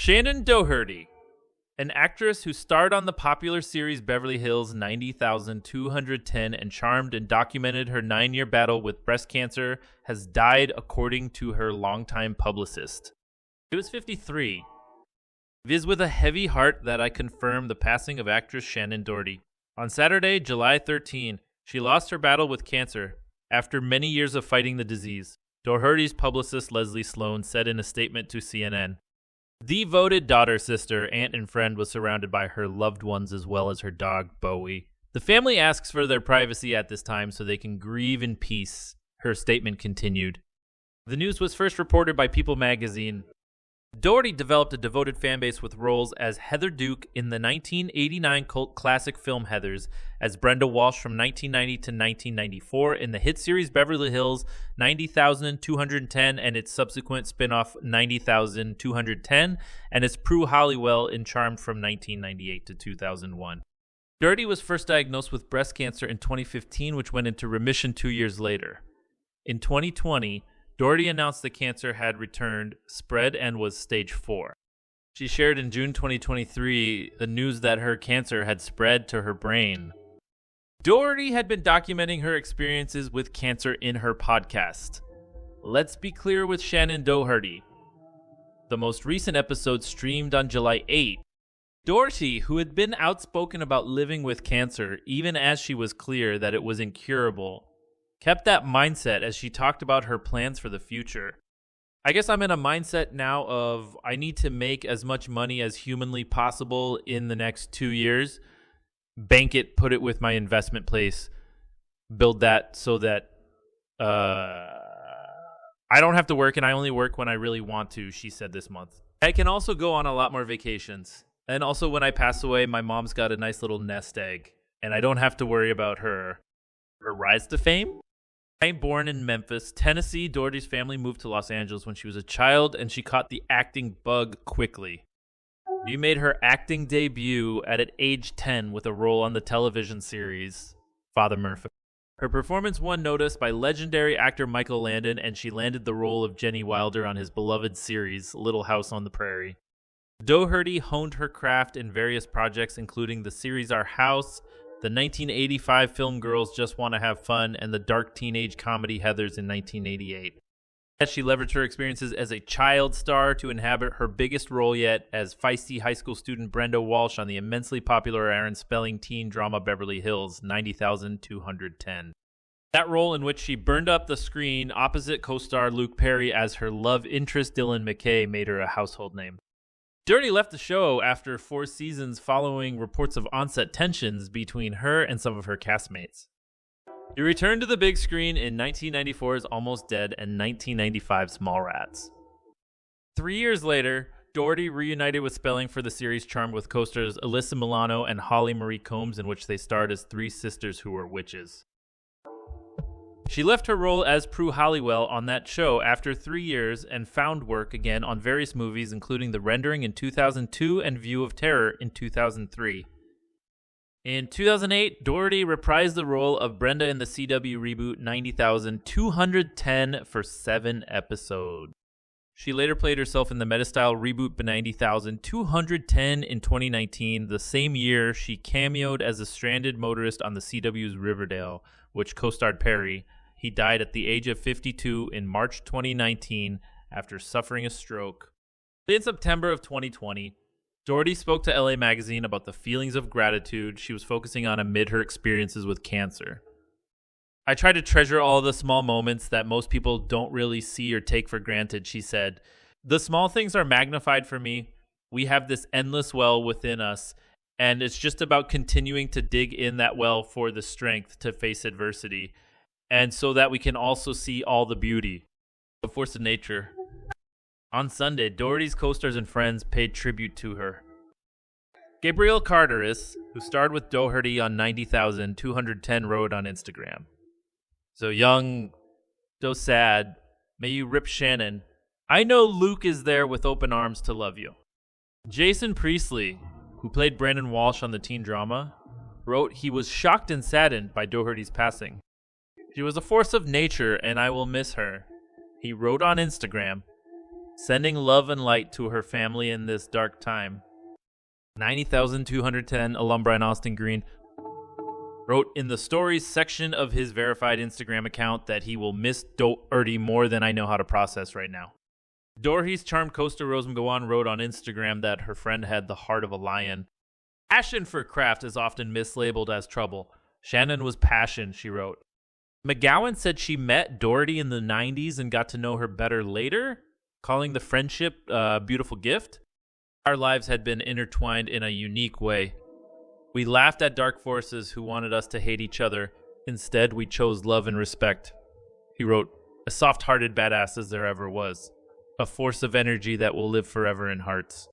Shannen Doherty, an actress who starred on the popular series Beverly Hills 90,210 and charmed and documented her 9-year battle with breast cancer, has died according to her longtime publicist. She was 53. It is with a heavy heart that I confirm the passing of actress Shannen Doherty. On Saturday, July 13, she lost her battle with cancer after many years of fighting the disease, Doherty's publicist Leslie Sloane said in a statement to CNN. Devoted daughter, sister, aunt, and friend was surrounded by her loved ones as well as her dog, Bowie. The family asks for their privacy at this time so they can grieve in peace, her statement continued. The news was first reported by People magazine. Doherty developed a devoted fan base with roles as Heather Duke in the 1989 cult classic film Heathers, as Brenda Walsh from 1990 to 1994 in the hit series Beverly Hills 90,210 and its subsequent spin-off 90,210, and as Prue Halliwell in Charmed from 1998 to 2001. Doherty was first diagnosed with breast cancer in 2015, which went into remission 2 years later. In 2020, Doherty announced the cancer had returned, spread, and was stage 4. She shared in June 2023 the news that her cancer had spread to her brain. Doherty had been documenting her experiences with cancer in her podcast. Let's be clear with Shannen Doherty. The most recent episode streamed on July 8. Doherty, who had been outspoken about living with cancer even as she was clear that it was incurable, kept that mindset as she talked about her plans for the future. I guess I'm in a mindset now of I need to make as much money as humanly possible in the next 2 years, bank it, put it with my investment place, build that so that I don't have to work and I only work when I really want to, she said this month. I can also go on a lot more vacations. And also when I pass away, my mom's got a nice little nest egg and I don't have to worry about her rise to fame. Born in Memphis, Tennessee, Doherty's family moved to Los Angeles when she was a child, and she caught the acting bug quickly. She made her acting debut at age 10 with a role on the television series Father Murphy. Her performance won notice by legendary actor Michael Landon, and she landed the role of Jenny Wilder on his beloved series Little House on the Prairie. Doherty honed her craft in various projects, including the series Our House, the 1985 film Girls Just Want to Have Fun, and the dark teenage comedy Heathers in 1988. She leveraged her experiences as a child star to inhabit her biggest role yet as feisty high school student Brenda Walsh on the immensely popular Aaron Spelling teen drama Beverly Hills 90,210. That role, in which she burned up the screen opposite co-star Luke Perry as her love interest Dylan McKay, made her a household name. Doherty left the show after 4 seasons following reports of on-set tensions between her and some of her castmates. She returned to the big screen in 1994's Almost Dead and 1995's Mallrats. 3 years later, Doherty reunited with Spelling for the series Charmed with co-stars Alyssa Milano and Holly Marie Combs, in which they starred as 3 sisters who were witches. She left her role as Prue Halliwell on that show after 3 years and found work again on various movies, including The Rendering in 2002 and View of Terror in 2003. In 2008, Doherty reprised the role of Brenda in the CW reboot 90,210 for 7 episodes. She later played herself in the meta-style reboot 90,210 in 2019, the same year she cameoed as a stranded motorist on the CW's Riverdale, which co-starred Perry. He died at the age of 52 in March 2019 after suffering a stroke. In September of 2020, Doherty spoke to LA Magazine about the feelings of gratitude she was focusing on amid her experiences with cancer. I try to treasure all the small moments that most people don't really see or take for granted, she said. The small things are magnified for me. We have this endless well within us, and it's just about continuing to dig in that well for the strength to face adversity, and so that we can also see all the beauty, the force of nature. On Sunday, Doherty's co-stars and friends paid tribute to her. Gabrielle Carteris, who starred with Doherty on 90,210, wrote on Instagram, "So young, so sad, may you rip Shannen. I know Luke is there with open arms to love you." Jason Priestley, who played Brandon Walsh on the teen drama, wrote he was shocked and saddened by Doherty's passing. "She was a force of nature and I will miss her." He wrote on Instagram, sending love and light to her family in this dark time. 90,210 alum Brian Austin Green wrote in the stories section of his verified Instagram account that he will miss Doherty more than I know how to process right now. Doherty's charmed co-star Rose McGowan wrote on Instagram that her friend had the heart of a lion. Passion for craft is often mislabeled as trouble. Shannen was passion, she wrote. McGowan said she met Doherty in the 90s and got to know her better later, calling the friendship a beautiful gift. Our lives had been intertwined in a unique way. We laughed at dark forces who wanted us to hate each other. Instead, we chose love and respect. He wrote, a soft-hearted badass as there ever was. A force of energy that will live forever in hearts.